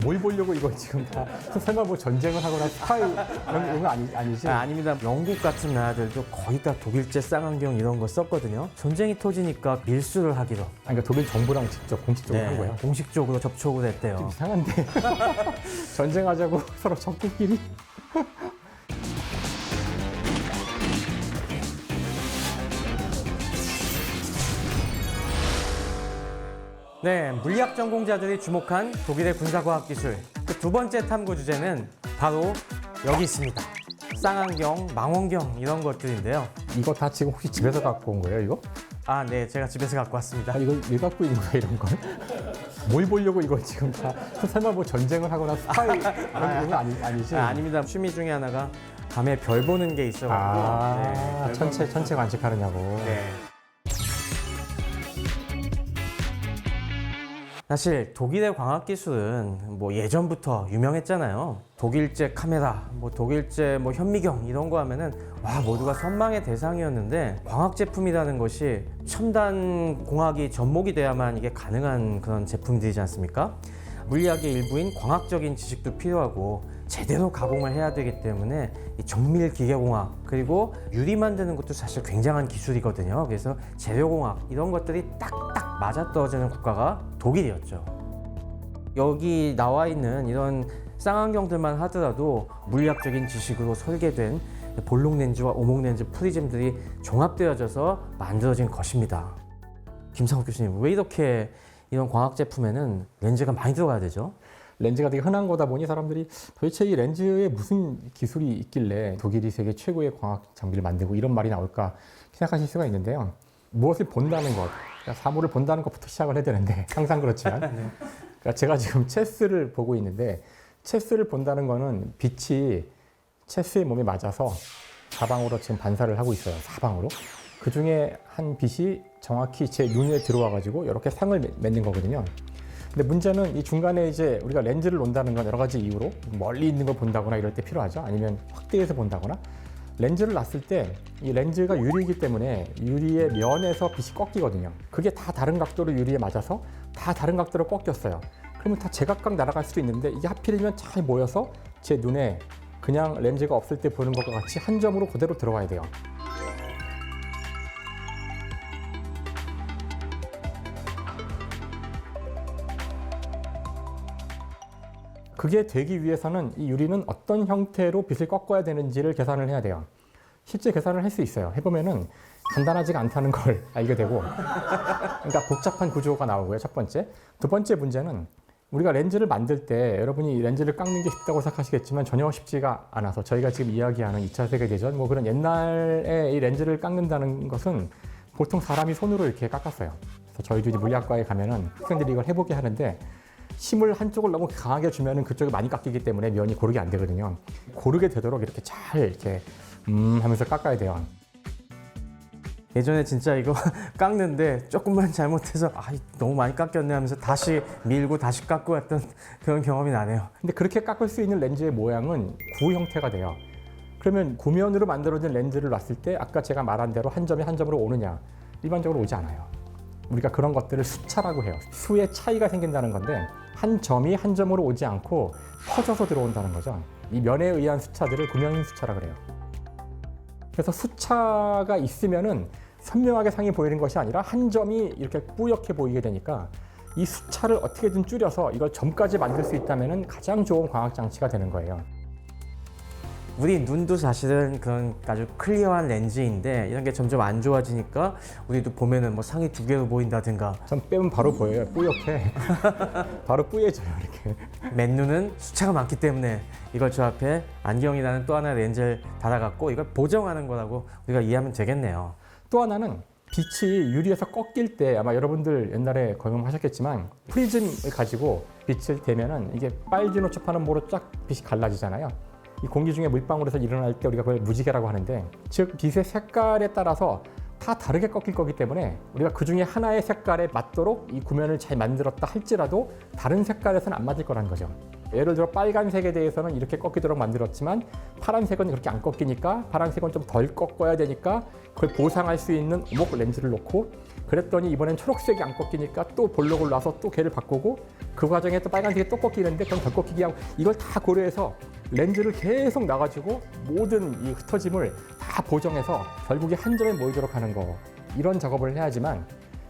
뭘 보려고 이거 지금 다 설마 뭐 전쟁을 하거나 스파이 이런 거 아니지? 아닙니다. 영국 같은 나라들도 거의 다 독일제 쌍안경 이런 거 썼거든요. 전쟁이 터지니까 밀수를 하기로. 그러니까 독일 정부랑 직접 공식적으로 한 거야. 공식적으로 접촉을 했대요. 좀 이상한데 전쟁하자고 서로 적국끼리. 네, 물리학 전공자들이 주목한 독일의 군사과학기술. 그 두 번째 탐구 주제는 바로 여기 있습니다. 쌍안경, 망원경 이런 것들인데요. 이거 다 지금 혹시 집에서 갖고 온 거예요, 이거? 아, 네, 제가 집에서 갖고 왔습니다. 이거 왜 갖고 있는 거야, 이런 걸? 뭘 보려고 이거 지금 다 설마 뭐 전쟁을 하거나 스파이 이런 거 아니지? 아닙니다. 취미 중에 하나가 밤에 별 보는 게 있어가지고. 네, 천체 관측하느냐고. 네. 사실 독일의 광학기술은 뭐 예전부터 유명했잖아요. 독일제 카메라, 뭐 독일제 뭐 현미경 이런 거 하면은 와 모두가 선망의 대상이었는데 광학 제품이라는 것이 첨단 공학이 접목이 돼야만 이게 가능한 그런 제품들이지 않습니까? 물리학의 일부인 광학적인 지식도 필요하고 제대로 가공을 해야 되기 때문에 이 정밀 기계공학 그리고 유리 만드는 것도 사실 굉장한 기술이거든요. 그래서 재료공학 이런 것들이 딱딱 맞아떨어지는 국가가 독일이었죠. 여기 나와 있는 이런 쌍안경들만 하더라도 물리학적인 지식으로 설계된 볼록 렌즈와 오목 렌즈 프리즘들이 종합되어져서 만들어진 것입니다. 김상욱 교수님, 왜 이렇게 이런 광학 제품에는 렌즈가 많이 들어가야 되죠? 렌즈가 되게 흔한 거다 보니 사람들이 도대체 이 렌즈에 무슨 기술이 있길래 독일이 세계 최고의 광학 장비를 만들고 이런 말이 나올까 생각하실 수가 있는데요. 무엇을 본다는 것, 그러니까 사물을 본다는 것부터 시작을 해야 되는데 항상 그렇지만 그러니까 제가 지금 체스를 보고 있는데 체스를 본다는 거는 빛이 체스의 몸에 맞아서 사방으로 지금 반사를 하고 있어요. 사방으로. 그 중에 한 빛이 정확히 제 눈에 들어와 가지고 이렇게 상을 맺는 거거든요. 근데 문제는 이 중간에 이제 우리가 렌즈를 놓는다는 건 여러 가지 이유로 멀리 있는 걸 본다거나 이럴 때 필요하죠. 아니면 확대해서 본다거나. 렌즈를 놨을 때 이 렌즈가 유리이기 때문에 유리의 면에서 빛이 꺾이거든요. 그게 다 다른 각도로 유리에 맞아서 다 다른 각도로 꺾였어요. 그러면 다 제각각 날아갈 수도 있는데 이게 하필이면 잘 모여서 제 눈에 그냥 렌즈가 없을 때 보는 것과 같이 한 점으로 그대로 들어가야 돼요. 그게 되기 위해서는 이 유리는 어떤 형태로 빛을 꺾어야 되는지를 계산을 해야 돼요. 실제 계산을 할 수 있어요. 해보면은 간단하지가 않다는 걸 알게 되고, 그러니까 복잡한 구조가 나오고요. 첫 번째. 두 번째 문제는 우리가 렌즈를 만들 때 여러분이 이 렌즈를 깎는 게 쉽다고 생각하시겠지만 전혀 쉽지가 않아서 저희가 지금 이야기하는 2차 세계대전 뭐 그런 옛날에 이 렌즈를 깎는다는 것은 보통 사람이 손으로 이렇게 깎았어요. 그래서 저희도 이제 물리학과에 가면은 학생들이 이걸 해보게 하는데 힘을 한쪽을 너무 강하게 주면은 그쪽이 많이 깎이기 때문에 면이 고르게 안 되거든요. 고르게 되도록 이렇게 잘 이렇게 하면서 깎아야 돼요. 예전에 진짜 이거 깎는데 조금만 잘못해서 너무 많이 깎였네 하면서 다시 밀고 다시 깎고 했던 그런 경험이 나네요. 근데 그렇게 깎을 수 있는 렌즈의 모양은 구 형태가 돼요. 그러면 구면으로 만들어진 렌즈를 놨을 때 아까 제가 말한 대로 한 점이 한 점으로 오느냐? 일반적으로 오지 않아요. 우리가 그런 것들을 수차라고 해요. 수의 차이가 생긴다는 건데 한 점이 한 점으로 오지 않고 퍼져서 들어온다는 거죠. 이 면에 의한 수차들을 구면 수차라 그래요. 그래서 수차가 있으면은 선명하게 상이 보이는 것이 아니라 한 점이 이렇게 뿌옇게 보이게 되니까 이 수차를 어떻게든 줄여서 이걸 점까지 만들 수 있다면은 가장 좋은 광학 장치가 되는 거예요. 우리 눈도 사실은 그런 아주 클리어한 렌즈인데 이런 게 점점 안 좋아지니까 우리도 보면은 뭐 상이 두 개로 보인다든가 전 빼면 바로 보여요. 뿌옇게. 바로 뿌얘져요, 이렇게. 맨눈은 수차가 많기 때문에 이걸 저 앞에 안경이라는 또 하나의 렌즈를 달아갖고 이걸 보정하는 거라고 우리가 이해하면 되겠네요. 또 하나는 빛이 유리에서 꺾일 때 아마 여러분들 옛날에 경험하셨겠지만 프리즘을 가지고 빛을 대면은 이게 빨주노초파는 모로 쫙 빛이 갈라지잖아요. 이 공기 중에 물방울에서 일어날 때 우리가 그걸 무지개라고 하는데 즉 빛의 색깔에 따라서 다 다르게 꺾일 거기 때문에 우리가 그 중에 하나의 색깔에 맞도록 이 구면을 잘 만들었다 할지라도 다른 색깔에서는 안 맞을 거라는 거죠. 예를 들어 빨간색에 대해서는 이렇게 꺾이도록 만들었지만 파란색은 그렇게 안 꺾이니까 파란색은 좀 덜 꺾어야 되니까 그걸 보상할 수 있는 오목 렌즈를 놓고, 그랬더니 이번엔 초록색이 안 꺾이니까 또 볼록을 놔서 또 걔를 바꾸고, 그 과정에 또 빨간색이 또 꺾이는데 그럼 덜 꺾이게 하고, 이걸 다 고려해서 렌즈를 계속 놔가지고 모든 이 흩어짐을 다 보정해서 결국에 한 점에 모이도록 하는 거, 이런 작업을 해야지만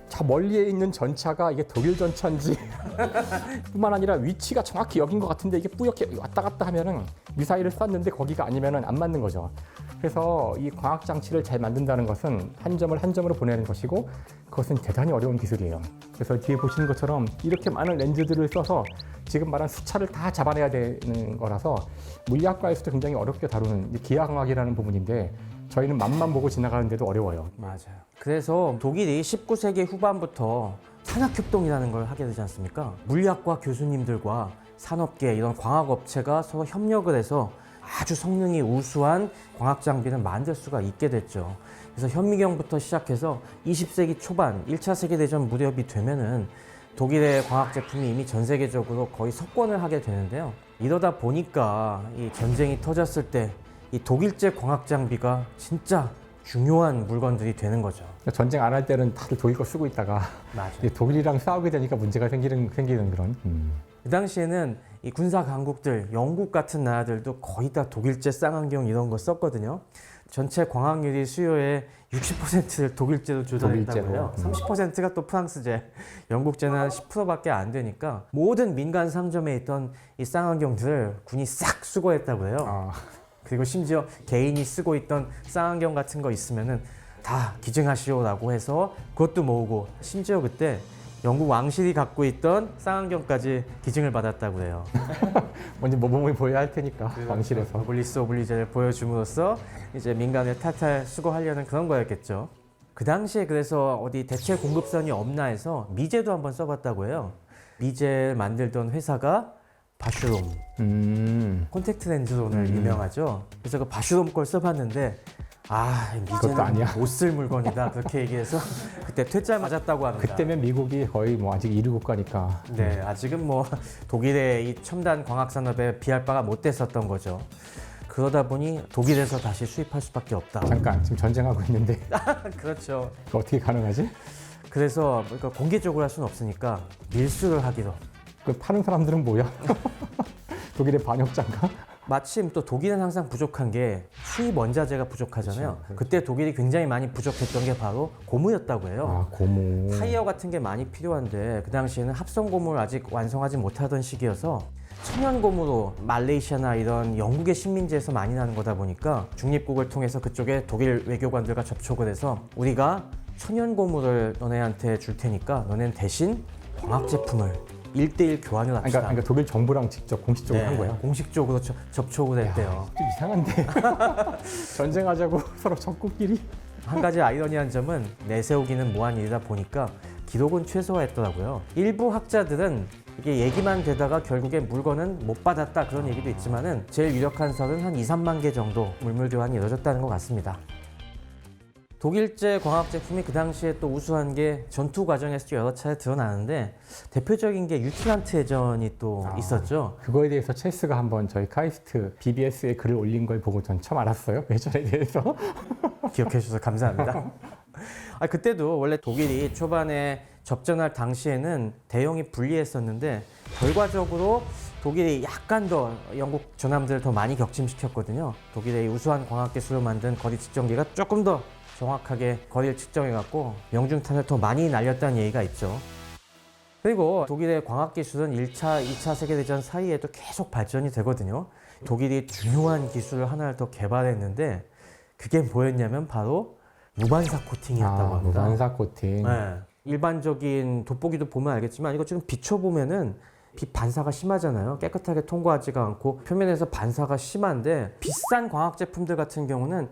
저 멀리에 있는 전차가 이게 독일 전차인지 뿐만 아니라 위치가 정확히 여긴 것 같은데 이게 뿌옇게 왔다 갔다 하면은 미사일을 쐈는데 거기가 아니면은 안 맞는 거죠. 그래서 이 광학 장치를 잘 만든다는 것은 한 점을 한 점으로 보내는 것이고, 그것은 대단히 어려운 기술이에요. 그래서 뒤에 보시는 것처럼 이렇게 많은 렌즈들을 써서 지금 말한 수차를 다 잡아내야 되는 거라서 물리학과에서도 굉장히 어렵게 다루는 기하광학이라는 부분인데, 저희는 맛만 보고 지나가는데도 어려워요. 맞아요. 그래서 독일이 19세기 후반부터 산학협동이라는 걸 하게 되지 않습니까? 물리학과 교수님들과 산업계 이런 광학업체가 서로 협력을 해서 아주 성능이 우수한 광학 장비를 만들 수가 있게 됐죠. 그래서 현미경부터 시작해서 20세기 초반 1차 세계대전 무렵이 되면은 독일의 광학 제품이 이미 전 세계적으로 거의 석권을 하게 되는데요. 이러다 보니까 이 전쟁이 터졌을 때 이 독일제 광학 장비가 진짜 중요한 물건들이 되는 거죠. 전쟁 안 할 때는 다들 독일 거 쓰고 있다가 맞아요. 독일이랑 싸우게 되니까 문제가 생기는 그런. 그 당시에는 이 군사 강국들, 영국 같은 나라들도 거의 다 독일제 쌍안경 이런 거 썼거든요. 전체 광학유리 수요의 60%를 독일제로 조달했다고요. 30%가 또 프랑스제, 영국제는 한 10%밖에 안 되니까 모든 민간 상점에 있던 이 쌍안경들을 군이 싹 수거했다고 해요. 그리고 심지어 개인이 쓰고 있던 쌍안경 같은 거 있으면은 다 기증하시오라고 해서 그것도 모으고, 심지어 그때 영국 왕실이 갖고 있던 쌍안경까지 기증을 받았다고 해요. 먼저 모범을 보여야 할 테니까 왕실에서. 노블리스 오블리제를 보여줌으로써 이제 민간을 탈탈 수거하려는 그런 거였겠죠. 그 당시에 그래서 어디 대체 공급선이 없나 해서 미제도 한번 써봤다고 해요. 미제를 만들던 회사가 바슈롬, 콘택트 렌즈로 오늘 유명하죠. 그래서 그 바슈롬 걸 써봤는데 미제는 못 쓸 물건이다 그렇게 얘기해서 그때 퇴짜 맞았다고 합니다. 그때면 미국이 거의 뭐 아직 1위 국가니까. 네, 아직은 뭐 독일의 이 첨단 광학 산업에 비할 바가 못 됐었던 거죠. 그러다 보니 독일에서 다시 수입할 수밖에 없다. 잠깐, 지금 전쟁하고 있는데 그렇죠. 그거 어떻게 가능하지? 그래서 그러니까 공개적으로 할 수는 없으니까 밀수를 하기로. 그 파는 사람들은 뭐야? 독일의 반역자인가? 마침 또 독일은 항상 부족한 게 수입 원자재가 부족하잖아요. 그렇죠. 그때 독일이 굉장히 많이 부족했던 게 바로 고무였다고 해요. 고무. 타이어 같은 게 많이 필요한데 그 당시에는 합성 고무를 아직 완성하지 못하던 시기여서 천연 고무로 말레이시아나 이런 영국의 식민지에서 많이 나는 거다 보니까 중립국을 통해서 그쪽에 독일 외교관들과 접촉을 해서 우리가 천연 고무를 너네한테 줄 테니까 너네는 대신 광학 제품을 1대1 교환을 합시다. 그러니까 독일 정부랑 직접 공식적으로 한 거야. 공식적으로 접촉을 했대요. 좀 이상한데. 전쟁하자고 서로 적국끼리. 한 가지 아이러니한 점은 내세우기는 뭐한 일이다 보니까 기록은 최소화했더라고요. 일부 학자들은 이게 얘기만 되다가 결국에 물건은 못 받았다 그런 얘기도 있지만은 제일 유력한 설은 한 2, 3만 개 정도 물물 교환이 이루어졌다는 것 같습니다. 독일제 광학 제품이 그 당시에 또 우수한 게 전투 과정에서 여러 차례 드러나는데 대표적인 게 유틸란트 해전이 또 있었죠. 그거에 대해서 첼스가 한번 저희 카이스트 BBS에 글을 올린 걸 보고 전 처음 알았어요. 해전에 대해서. 기억해 주셔서 감사합니다. 그때도 원래 독일이 초반에 접전할 당시에는 대형이 불리했었는데 결과적으로 독일이 약간 더 영국 전함들을 더 많이 격침시켰거든요. 독일의 우수한 광학 기술로 만든 거리 측정기가 조금 더 정확하게 거리를 측정해갖고 명중탄을 더 많이 날렸다는 얘기가 있죠. 그리고 독일의 광학 기술은 1차, 2차 세계대전 사이에도 계속 발전이 되거든요. 독일이 중요한 기술을 하나를 더 개발했는데 그게 뭐였냐면 바로 무반사 코팅이었다고 합니다. 무반사 코팅. 네. 일반적인 돋보기도 보면 알겠지만 이거 지금 비춰보면은 빛 반사가 심하잖아요. 깨끗하게 통과하지가 않고 표면에서 반사가 심한데 비싼 광학 제품들 같은 경우는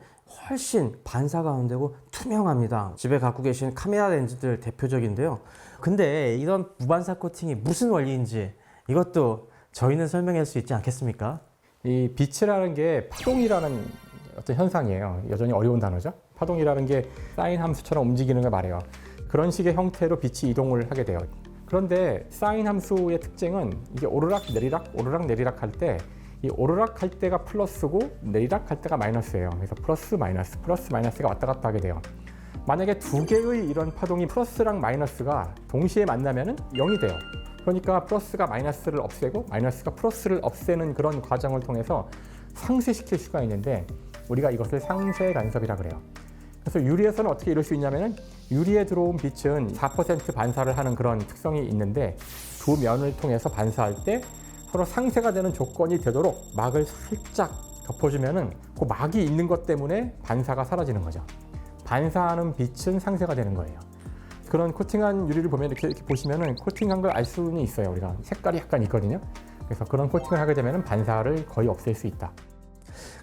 훨씬 반사가 안 되고 투명합니다. 집에 갖고 계신 카메라 렌즈들 대표적인데요. 근데 이런 무반사 코팅이 무슨 원리인지 이것도 저희는 설명할 수 있지 않겠습니까? 이 빛이라는 게 파동이라는 어떤 현상이에요. 여전히 어려운 단어죠. 파동이라는 게 사인 함수처럼 움직이는 걸 말해요. 그런 식의 형태로 빛이 이동을 하게 돼요. 그런데 사인 함수의 특징은 이게 오르락 내리락 할 때 이 오르락 할 때가 플러스고 내리락 할 때가 마이너스예요. 그래서 플러스 마이너스가 왔다 갔다 하게 돼요. 만약에 두 개의 이런 파동이 플러스랑 마이너스가 동시에 만나면은 0이 돼요. 그러니까 플러스가 마이너스를 없애고 마이너스가 플러스를 없애는 그런 과정을 통해서 상쇄시킬 수가 있는데 우리가 이것을 상쇄 간섭이라 그래요. 그래서 유리에서는 어떻게 이룰 수 있냐면은 유리에 들어온 빛은 4% 반사를 하는 그런 특성이 있는데 두 면을 통해서 반사할 때 서로 상쇄가 되는 조건이 되도록 막을 살짝 덮어주면은 그 막이 있는 것 때문에 반사가 사라지는 거죠. 반사하는 빛은 상쇄가 되는 거예요. 그런 코팅한 유리를 보면 이렇게 보시면은 코팅한 걸 알 수는 있어요. 우리가 색깔이 약간 있거든요. 그래서 그런 코팅을 하게 되면은 반사를 거의 없앨 수 있다.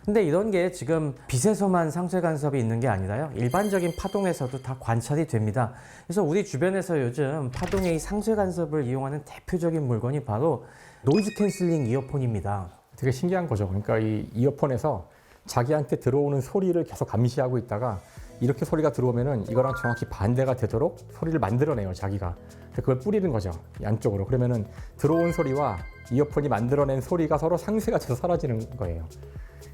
근데 이런 게 지금 빛에서만 상쇄 간섭이 있는 게 아니라요. 일반적인 파동에서도 다 관찰이 됩니다. 그래서 우리 주변에서 요즘 파동의 이 상쇄 간섭을 이용하는 대표적인 물건이 바로 노이즈 캔슬링 이어폰입니다. 되게 신기한 거죠. 그러니까 이 이어폰에서 자기한테 들어오는 소리를 계속 감시하고 있다가 이렇게 소리가 들어오면은 이거랑 정확히 반대가 되도록 소리를 만들어내요, 자기가. 그걸 뿌리는 거죠, 양쪽으로. 그러면은 들어온 소리와 이어폰이 만들어낸 소리가 서로 상쇄가 돼서 사라지는 거예요.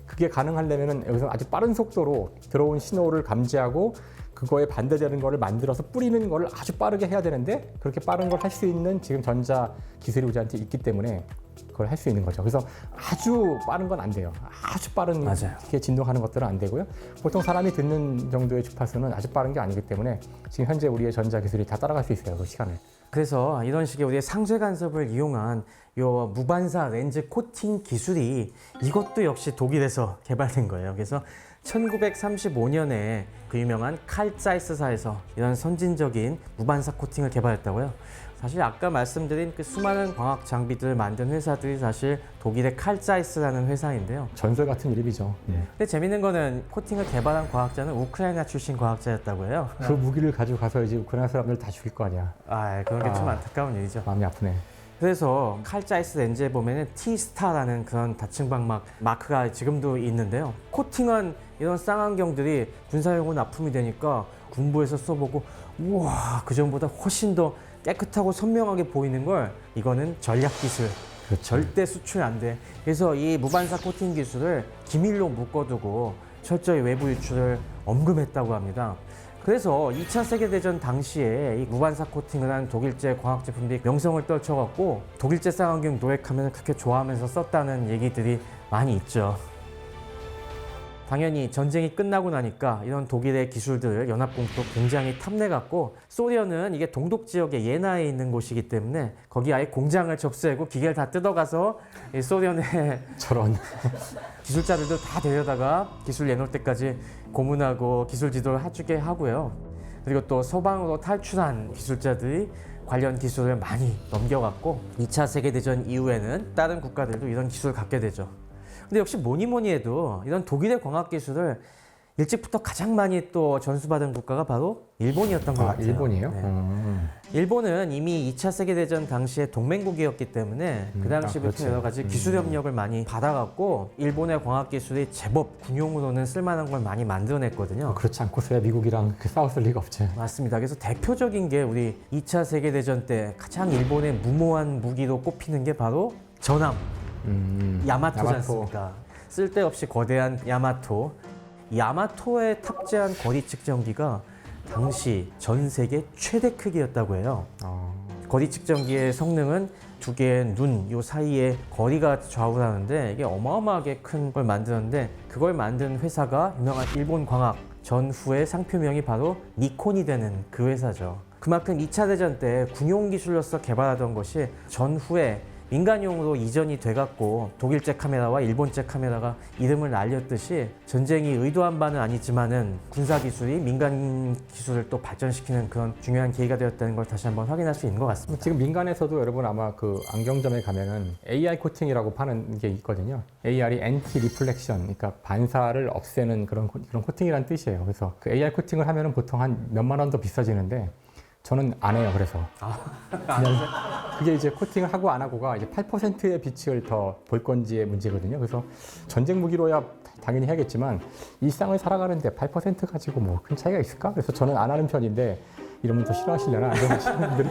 그게 가능하려면은 여기서 아주 빠른 속도로 들어온 신호를 감지하고 그거에 반대되는 거를 만들어서 뿌리는 거를 아주 빠르게 해야 되는데 그렇게 빠른 걸 할 수 있는 지금 전자 기술이 우리한테 있기 때문에 그걸 할 수 있는 거죠. 그래서 아주 빠른 건 안 돼요. 아주 빠른 게 진동하는 것들은 안 되고요. 보통 사람이 듣는 정도의 주파수는 아주 빠른 게 아니기 때문에 지금 현재 우리의 전자 기술이 다 따라갈 수 있어요. 그 시간을. 그래서 이런 식의 우리의 상쇄 간섭을 이용한 요 무반사 렌즈 코팅 기술이 이것도 역시 독일에서 개발된 거예요. 그래서 1935년에 그 유명한 칼 자이스사에서 이런 선진적인 무반사 코팅을 개발했다고요. 사실 아까 말씀드린 그 수많은 광학 장비들을 만든 회사들이 사실 독일의 칼 자이스라는 회사인데요. 전설 같은 이름이죠. 근데 재밌는 거는 코팅을 개발한 과학자는 우크라이나 출신 과학자였다고 해요. 그 무기를 가지고 가서 이제 우크라이나 사람들 다 죽일 거 아니야. 그런 게 좀 안타까운 일이죠. 마음이 아프네. 그래서 칼 자이스 렌즈에 보면은 T-스타라는 그런 다층방막 마크가 지금도 있는데요. 코팅한 이런 쌍안경들이 군사용으로 납품이 되니까 군부에서 써보고 우와, 그전보다 훨씬 더 깨끗하고 선명하게 보이는 걸 이거는 전략 기술, 그렇죠. 절대 수출 안 돼. 그래서 이 무반사 코팅 기술을 기밀로 묶어두고 철저히 외부 유출을 엄금했다고 합니다. 그래서 2차 세계대전 당시에 이 무반사 코팅을 한 독일제 광학 제품들이 명성을 떨쳐갖고 독일제 쌍안경 노획하면 그렇게 좋아하면서 썼다는 얘기들이 많이 있죠. 당연히 전쟁이 끝나고 나니까 이런 독일의 기술들을 연합공도 굉장히 탐내갖고 소련은 이게 동독 지역의 예나에 있는 곳이기 때문에 거기 아예 공장을 접수하고 기계를 다 뜯어가서 이 소련의 저런. 기술자들도 다 데려다가 기술 내놓을 때까지 고문하고 기술 지도를 해주게 하고요. 그리고 또 서방으로 탈출한 기술자들이 관련 기술을 많이 넘겨갔고 2차 세계대전 이후에는 다른 국가들도 이런 기술을 갖게 되죠. 근데 역시 뭐니 해도 이런 독일의 광학 기술을 일찍부터 가장 많이 또 전수받은 국가가 바로 일본이었던 것 같아요. 일본이에요? 네. 일본은 이미 2차 세계대전 당시에 동맹국이었기 때문에 그 당시부터 그렇죠. 여러 가지 기술 협력을 많이 받아갖고 일본의 광학 기술이 제법 군용으로는 쓸만한 걸 많이 만들어냈거든요. 그렇지 않고서야 미국이랑 싸웠을 리가 없지. 맞습니다. 그래서 대표적인 게 우리 2차 세계대전 때 가장 일본의 무모한 무기로 꼽히는 게 바로 전함. 야마토지 않습니까? 쓸데없이 거대한 야마토. 야마토에 탑재한 거리 측정기가 당시 전 세계 최대 크기였다고 해요. 거리 측정기의 성능은 두 개의 눈 요 사이에 거리가 좌우를 하는데 이게 어마어마하게 큰 걸 만드는데 그걸 만든 회사가 유명한 일본 광학 전후의 상표명이 바로 니콘이 되는 그 회사죠. 그만큼 2차 대전 때 군용 기술로서 개발하던 것이 전후에 민간용으로 이전이 돼갖고 독일제 카메라와 일본제 카메라가 이름을 날렸듯이 전쟁이 의도한 바는 아니지만은 군사 기술이 민간 기술을 또 발전시키는 그런 중요한 계기가 되었다는 걸 다시 한번 확인할 수 있는 것 같습니다. 지금 민간에서도 여러분 아마 그 안경점에 가면은 AR 코팅이라고 파는 게 있거든요. AR이 엔티 리플렉션, 그러니까 반사를 없애는 그런 코팅이라는 뜻이에요. 그래서 그 AR 코팅을 하면은 보통 한 몇만 원 더 비싸지는데 저는 안 해요. 그래서 그냥 그게 이제 코팅을 하고 안 하고가 이제 8%의 빛을 더 볼 건지의 문제거든요. 그래서 전쟁 무기로야 당연히 해야겠지만 일상을 살아가는데 8% 가지고 뭐 큰 차이가 있을까? 그래서 저는 안 하는 편인데 이러면 더 싫어하시려나 안 좋아하시는 분들이.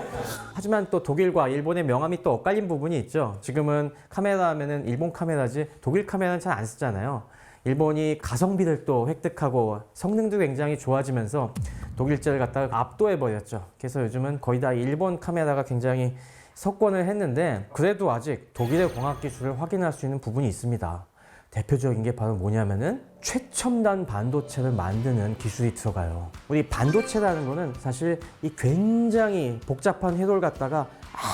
하지만 또 독일과 일본의 명암이 또 엇갈린 부분이 있죠. 지금은 카메라 하면은 일본 카메라지 독일 카메라는 잘 안 쓰잖아요. 일본이 가성비를 또 획득하고 성능도 굉장히 좋아지면서 독일제를 갖다가 압도해버렸죠. 그래서 요즘은 거의 다 일본 카메라가 굉장히 석권을 했는데 그래도 아직 독일의 광학 기술을 확인할 수 있는 부분이 있습니다. 대표적인 게 바로 뭐냐면은 최첨단 반도체를 만드는 기술이 들어가요. 우리 반도체라는 거는 사실 이 굉장히 복잡한 회로를 갖다가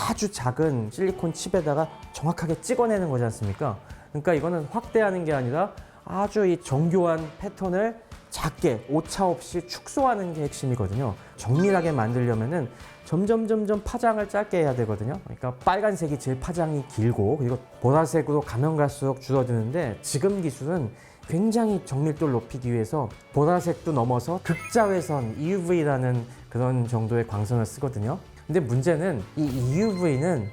아주 작은 실리콘 칩에다가 정확하게 찍어내는 거지 않습니까? 그러니까 이거는 확대하는 게 아니라 아주 이 정교한 패턴을 작게 오차 없이 축소하는 게 핵심이거든요. 정밀하게 만들려면은 점점 파장을 짧게 해야 되거든요. 그러니까 빨간색이 제일 파장이 길고 그리고 보라색으로 가면 갈수록 줄어드는데 지금 기술은 굉장히 정밀도를 높이기 위해서 보라색도 넘어서 극자외선 EUV라는 그런 정도의 광선을 쓰거든요. 근데 문제는 이 EUV는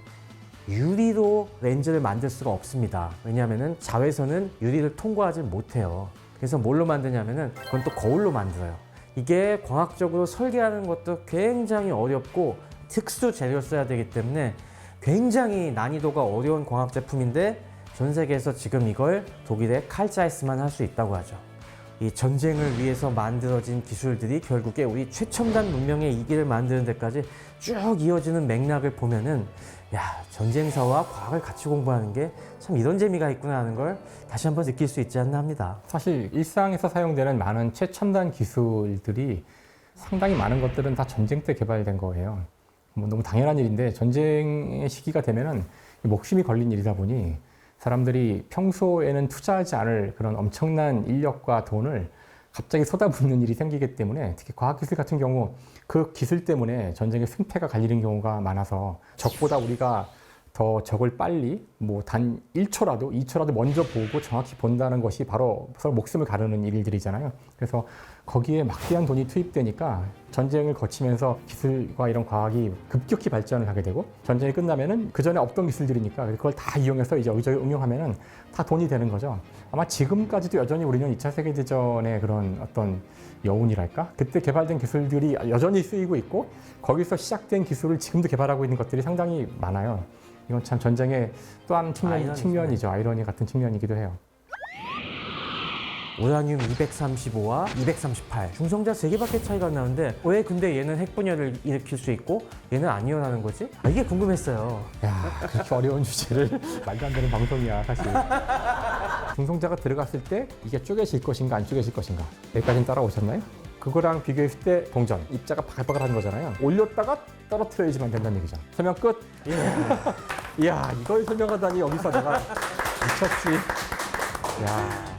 유리로 렌즈를 만들 수가 없습니다. 왜냐하면 자외선은 유리를 통과하지 못해요. 그래서 뭘로 만드냐면은 그건 또 거울로 만들어요. 이게 광학적으로 설계하는 것도 굉장히 어렵고 특수 재료를 써야 되기 때문에 굉장히 난이도가 어려운 광학 제품인데 전 세계에서 지금 이걸 독일의 칼 자이스만 할 수 있다고 하죠. 이 전쟁을 위해서 만들어진 기술들이 결국에 우리 최첨단 문명의 이기를 만드는 데까지 쭉 이어지는 맥락을 보면은 야, 전쟁사와 과학을 같이 공부하는 게 참 이런 재미가 있구나 하는 걸 다시 한번 느낄 수 있지 않나 합니다. 사실 일상에서 사용되는 많은 최첨단 기술들이 상당히 많은 것들은 다 전쟁 때 개발된 거예요. 뭐 너무 당연한 일인데 전쟁의 시기가 되면은 목숨이 걸린 일이다 보니 사람들이 평소에는 투자하지 않을 그런 엄청난 인력과 돈을 갑자기 쏟아붓는 일이 생기기 때문에 특히 과학기술 같은 경우 그 기술 때문에 전쟁의 승패가 갈리는 경우가 많아서 적보다 우리가 더 적을 빨리 뭐 단 1초라도 2초라도 먼저 보고 정확히 본다는 것이 바로 서로 목숨을 가르는 일들이잖아요. 그래서 거기에 막대한 돈이 투입되니까 전쟁을 거치면서 기술과 이런 과학이 급격히 발전을 하게 되고 전쟁이 끝나면은 그 전에 없던 기술들이니까 그걸 다 이용해서 이제 여기저기 응용하면은 다 돈이 되는 거죠. 아마 지금까지도 여전히 우리는 2차 세계대전의 그런 어떤 여운이랄까? 그때 개발된 기술들이 여전히 쓰이고 있고 거기서 시작된 기술을 지금도 개발하고 있는 것들이 상당히 많아요. 이건 참 전쟁의 또 한 측면이죠. 아이러니 같은 측면이기도 해요. 우라늄 235와 238 중성자 3개밖에 차이가 안 나는데 왜 근데 얘는 핵분열을 일으킬 수 있고 얘는 안 일어나는 거지? 이게 궁금했어요. 야, 그렇게 어려운 주제를 말도 안 되는 방송이야 사실. 중성자가 들어갔을 때 이게 쪼개질 것인가 안 쪼개질 것인가 여기까지는 따라오셨나요? 그거랑 비교했을 때 동전 입자가 바글바글한 거잖아요. 올렸다가 떨어뜨려야지만 된다는 얘기죠. 설명 끝. 이야, 이걸 설명하다니 여기서 내가 미쳤지. 야.